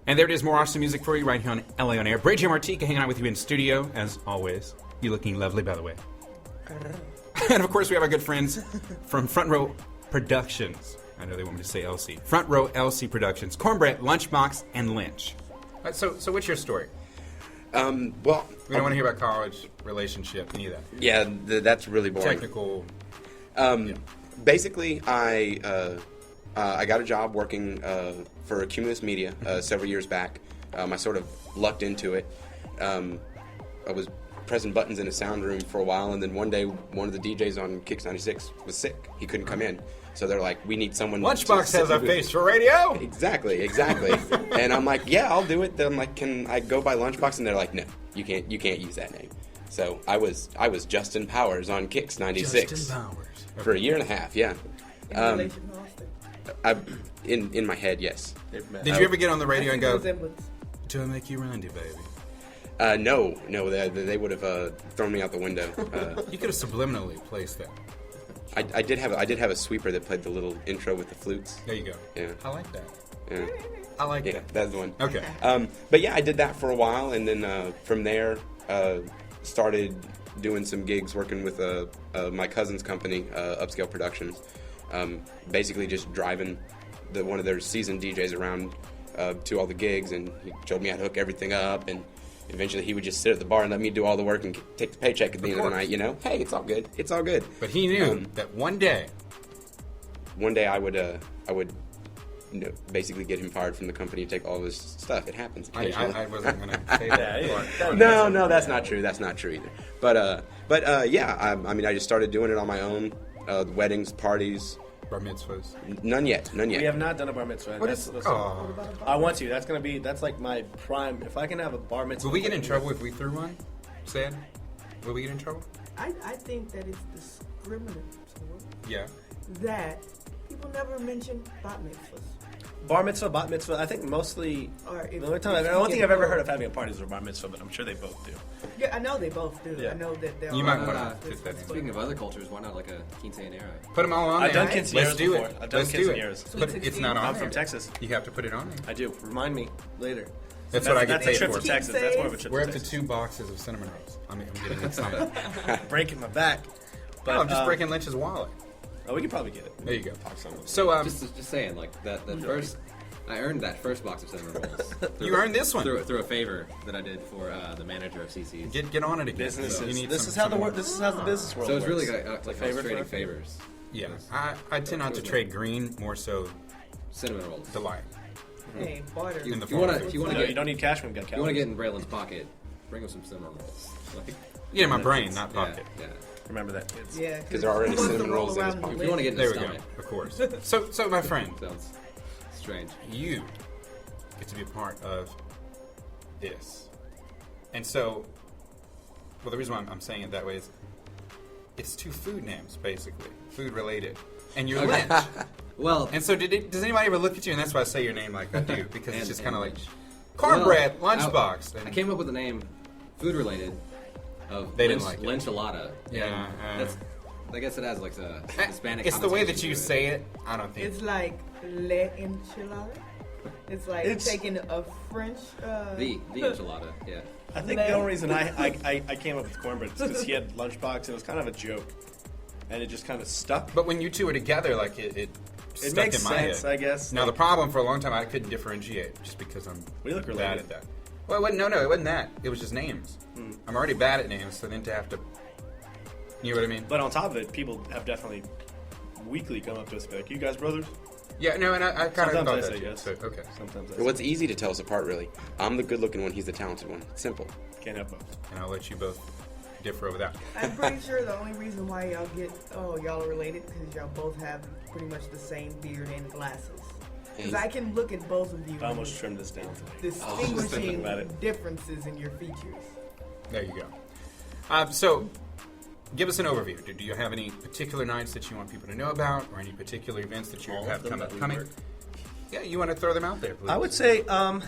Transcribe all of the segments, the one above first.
And there it is, more awesome music for you right here on LA On Air. Bridget Martika hanging out with you in studio, as always. You looking lovely, by the way. And, of course, we have our good friends from Front Row Productions. I know they want me to say LC. Front Row LC Productions. Cornbread, Lunchbox, and Lynch. So what's your story? Well, we don't want to hear about college, relationship, any of that. Yeah, that's really boring. Technical. Basically, I got a job working for Cumulus Media several years back. I sort of lucked into it. I was pressing buttons in a sound room for a while, and then one day, one of the DJs on Kicks 96 was sick. He couldn't come in. So they're like, we need someone. Lunchbox has a face for radio. Exactly. And I'm like, yeah, I'll do it. Then I'm like, can I go by Lunchbox? And they're like, no, you can't use that name. So I was Justin Powers on Kicks 96 Justin Powers. Okay. for a year and a half. Yeah. In relation to Austin? In my head, yes. Did you ever get on the radio and go, do I make you Randy, baby? No, they would have thrown me out the window. You could have subliminally placed that. I did have a sweeper that played the little intro with the flutes. There you go. Yeah. I like that. Yeah. I like Yeah, that. that's the one. Okay. But yeah, I did that for a while, and then from there started doing some gigs working with my cousin's company, Upscale Productions. Basically just driving one of their seasoned DJs around to all the gigs, and he showed me how to hook everything up, and eventually he would just sit at the bar and let me do all the work and take the paycheck at the end of the night, you know? Hey, it's all good. It's all good. But he knew that one day I would basically get him fired from the company and take all of his stuff. It happens. I wasn't going to say that. No, that's not true. That's not true either. But yeah, I mean, I just started doing it on my own. Weddings, parties. Bar mitzvahs. None yet. We have not done a bar mitzvah. I want to. That's like my prime. If I can have a bar mitzvah. Will we get in trouble if we threw one? Sad? Will we get in trouble? I think that it's discriminatory. Yeah. That people never mention bat mitzvahs. Bar mitzvah, bat mitzvah. I think mostly. The only thing I've ever heard of having a party is a bar mitzvah, but I'm sure they both do. Yeah, I know they both do. Yeah. I know that they're. You might want to fit that in. Speaking of other cultures, why not like a quinceañera? Put them all on I've there. done quinceañeras Let's do before. it. I've done Let's do it. quinceañeras. But it's not on I'm there. from Texas. You have to put it on there. I do. Remind me later. That's what I get That's paid a trip for. to Texas. That's more of a trip We're to up to Texas. 2 boxes of cinnamon rolls. I'm getting excited. Breaking my back. But I'm just breaking Lynch's wallet. Oh, we could probably get it. There you go. Talk some. So, Just saying, like that first. I earned that first box of cinnamon rolls. You earned this one through a favor that I did for the manager of CC's. Get on it again. Businesses. You This is how the business world So it's really works. like favor trading for a favors. Yeah, I tend not to trade green, more so Cinnamon rolls. delight. Hey, barter. In the If you want form to of- You don't need cash when you got If you want to calories. get in Braylon's pocket, bring him some cinnamon rolls. Like, Yeah, my brain, not pocket. yeah. Remember that, kids. Yeah, Because there are already who wants to cinnamon roll rolls in his around pocket. If you want to get in There the we go. stomach, Of course. So my friend, sounds strange. you get to be a part of this, and so, well, the reason why I'm saying it that way is it's 2 food names, basically, food related, and you're Okay. Lynch. Well, And so, does anybody ever look at you, and that's why I say your name like I do, because it's just kind of like Lynch. cornbread, Well, lunchbox. I came up with the name food related of They didn't like it. Lynchalada. Yeah, That's, I guess it has like a Hispanic. It's the way that connotation you to say it. I don't think. It's like le enchilada. It's like taking a French. The enchilada. Yeah. I think the only reason I came up with cornbread is because he had lunchbox. It was kind of a joke, and it just kind of stuck. But when you two are together, like it It stuck makes in my sense, head. I guess. Now the problem for a long time I couldn't differentiate just because I'm We look bad related. at that. Well, it wasn't, no, it wasn't that. It was just names. I'm already bad at names, so then to have to, you know what I mean? But on top of it, people have definitely weekly come up to us and be like, "You guys brothers?" Yeah, no, and I kind of Sometimes thought I that say too. yes. So, okay. Sometimes I Well, it's easy to tell us apart, really. I'm the good-looking one. He's the talented one. It's simple. can't help it. And I'll let you both differ over that. I'm pretty sure the only reason why y'all are related because y'all both have pretty much the same beard and glasses. Because I can look at both of you I almost trimmed this down today. distinguishing about it. differences in your features. There you go. So, give us an overview. Do you have any particular nights that you want people to know about, or any particular events that you All have of them that we coming? work. Yeah, you want to throw them out there, please. I would say, I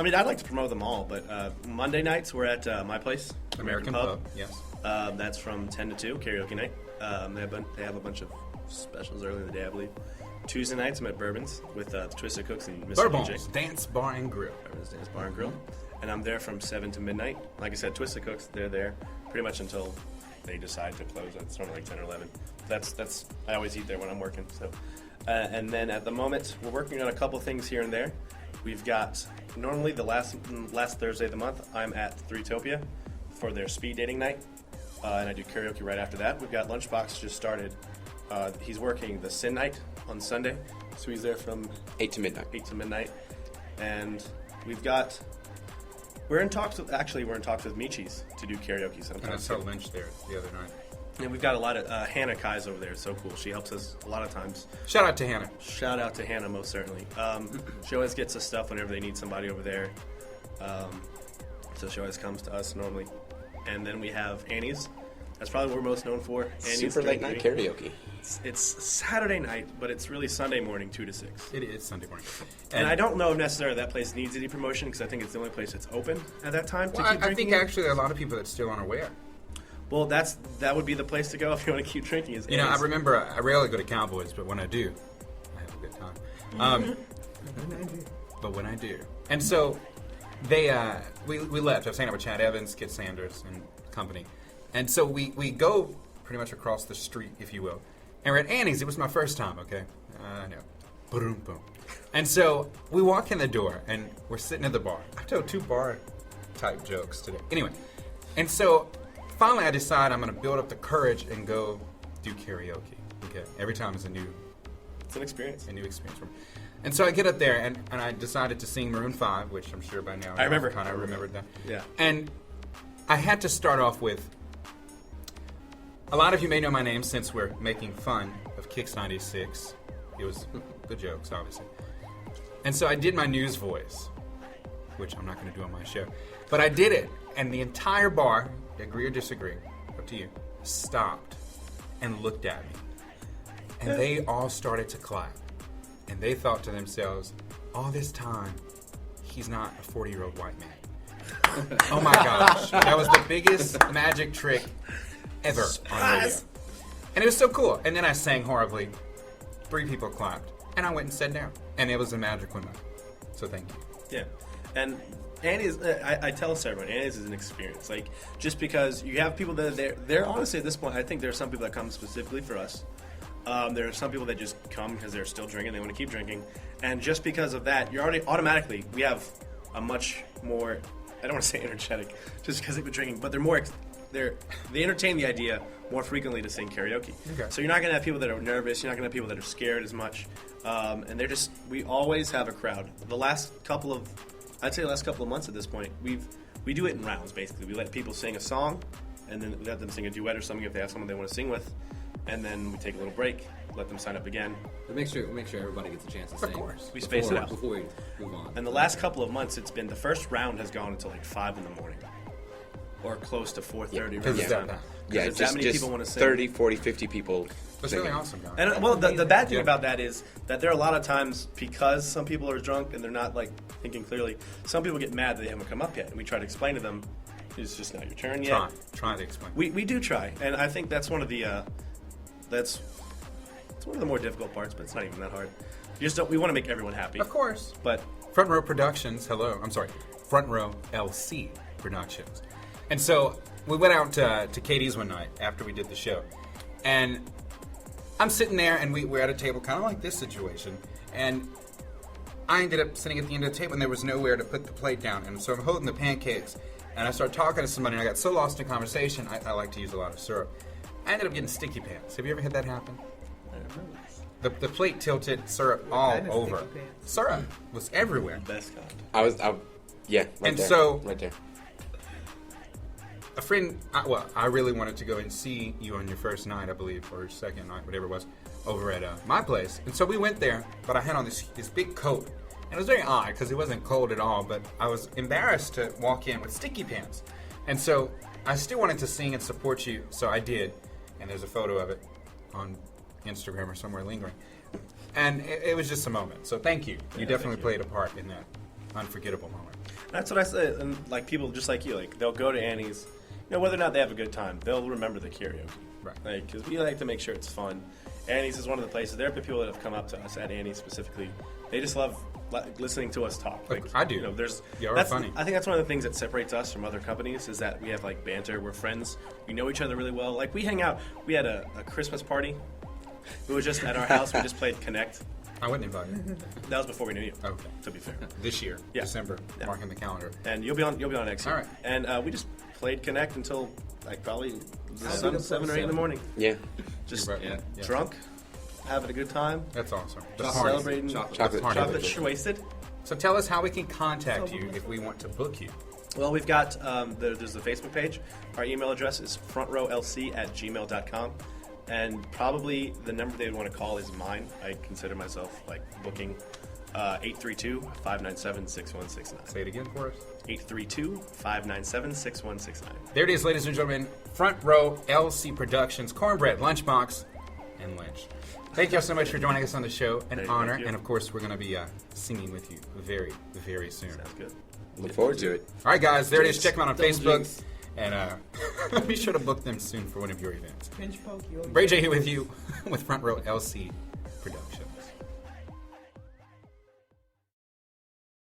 mean, I'd like to promote them all, but Monday nights we're at my place, American Pub. Yes. That's from 10 to 2, karaoke night. They have a bunch of specials early in the day, I believe. Tuesday nights, I'm at Bourbon's with Twisted Cooks and Mr. Bourbon's DJ. Dance Bar and Grill. Bourbon's Dance Bar and Grill. And I'm there from 7 to midnight. Like I said, Twisted Cooks, they're there pretty much until they decide to close. It's normally like 10 or 11. That's I always eat there when I'm working. So, and then at the moment, we're working on a couple things here and there. We've got, normally the last Thursday of the month, I'm at Threetopia for their speed dating night. And I do karaoke right after that. We've got Lunchbox just started. He's working the Sin Night on Sunday. So he's there from 8 to midnight. 8 to midnight. And we're in talks with Michi's to do karaoke sometimes. And I saw Lynch there the other night. And we've got a lot of Hannah Kai's over there. It's so cool. She helps us a lot of times. Shout out to Hannah. Shout out to Hannah, most certainly. She always gets us stuff whenever they need somebody over there. So she always comes to us normally. And then we have Annie's. That's probably what we're most known for. Annie's Super late night karaoke. It's Saturday night, but it's really Sunday morning, 2 to 6. It is Sunday morning. And I don't know if necessarily that place needs any promotion because I think it's the only place that's open at that time to keep I drinking. think actually there are a lot of people that still aren't aware. Well, that would be the place to go if you want to keep drinking. You know, I remember I rarely go to Cowboys, but when I do, I have a good time. But when I do. And so we left. I was hanging out with Chad Evans, Kit Sanders, and company. And so we go pretty much across the street, if you will. And we're at Annie's. It was my first time, okay? I know. Boom, boom. And so we walk in the door, and we're sitting at the bar. I told 2 bar-type jokes today. Anyway, and so finally I decide I'm going to build up the courage and go do karaoke. Okay? Every time it's a new experience. A new experience for me. And so I get up there, and I decided to sing Maroon 5, which I'm sure by now I remember. Kind of remembered that. Yeah. And I had to start off with, a lot of you may know my name since we're making fun of Kicks 96. It was the jokes, obviously. And so I did my news voice, which I'm not going to do on my show. But I did it, and the entire bar, agree or disagree, up to you, stopped and looked at me. And they all started to clap. And they thought to themselves, all this time, he's not a 40-year-old white man. Oh my gosh. That was the biggest magic trick ever on radio. And it was so cool. And then I sang horribly. 3 people clapped. And I went and sat down. And it was a magical night. So thank you. Yeah. And Annie's, I tell us everyone, Annie's is an experience. Like, just because you have people that are there, honestly, at this point, I think there are some people that come specifically for us. There are some people that just come because they're still drinking, they want to keep drinking. And just because of that, you're already automatically, we have a much more, I don't want to say energetic, just because they've been drinking, but they entertain the idea more frequently to sing karaoke. Okay. So you're not going to have people that are nervous, you're not going to have people that are scared as much. And we always have a crowd. The last couple of months at this point, we do it in rounds, basically. We let people sing a song, and then we let them sing a duet or something if they have someone they want to sing with. And then we take a little break, let them sign up again. But make sure everybody gets a chance to sing. Of course. We space it out. Before we move on. And the last couple of months, it's been, the first round has gone until like 5 in the morning. Or close to 4:30. Because it's that time. Yeah, that many people want to sing. 30, 40, 50 people. That's really awesome, guys. And well, the bad thing about that is that there are a lot of times, because some people are drunk and they're not like thinking clearly, some people get mad that they haven't come up yet. And we try to explain to them, it's just not your turn yet. Try to explain. We do try. And I think that's one of the... it's one of the more difficult parts, but it's not even that hard. We want to make everyone happy. Of course. But Front Row Productions, Front Row LC Productions. And so we went out to Katie's one night after we did the show. And I'm sitting there, and we're at a table kind of like this situation. And I ended up sitting at the end of the table, and there was nowhere to put the plate down. And so I'm holding the pancakes, and I started talking to somebody, and I got so lost in conversation, I like to use a lot of syrup. I ended up getting sticky pants. Have you ever had that happen? The plate tilted, syrup all over. Syrup was everywhere. best kind. Right there. A friend, I really wanted to go and see you on your first night, I believe, or your second night, whatever it was, over at my place. And so we went there, but I had on this big coat. And it was very odd because it wasn't cold at all, but I was embarrassed to walk in with sticky pants. And so I still wanted to sing and support you, so I did. And there's a photo of it on Instagram or somewhere lingering. And it was just a moment. So thank you. You definitely played a part in that unforgettable moment. That's what I said. And like people just like you, like they'll go to Annie's, whether or not they have a good time, they'll remember the karaoke. Right. Because we like to make sure it's fun. Annie's is one of the places. There have been people that have come up to us at Annie's specifically. They just love listening to us talk. Like, I do. You know, Y'all are that's funny. I think that's one of the things that separates us from other companies is that we have like banter. We're friends. We know each other really well. Like we hang out. We had a Christmas party. We were just at our house. We just played Connect. I wouldn't invite you. That was before we knew you. Okay. To be fair. This year, Yeah. December, Yeah. marking the calendar. And you'll be on next year. All right. And we just played Connect until like probably I'll be the 7 or 8 in the first morning. Yeah. Just Right. Yeah. Yeah. drunk, having a good time, That's awesome. The Chocolate. party. celebrating, Chocolate. Party. chocolate wasted. So tell us how we can contact you if we want to book you. Well, we've got there's the Facebook page. Our email address is frontrowlc@gmail.com. And probably the number they'd want to call is mine. I consider myself like booking 832-597-6169. Say it again for us. 832-597-6169. There it is, ladies and gentlemen. Front Row LC Productions, Cornbread, Lunchbox, and Lynch. Thank y'all so much for joining us on the show. An Hey, honor. thank you. And of course, we're going to be singing with you very, very soon. Sounds good. Look forward to it. All right, guys, there it is. Check them out on Double Facebook. jinx. And be sure to book them soon for one of your events. Pinch poke, you'll Bray J here with you with Front Row LC Productions.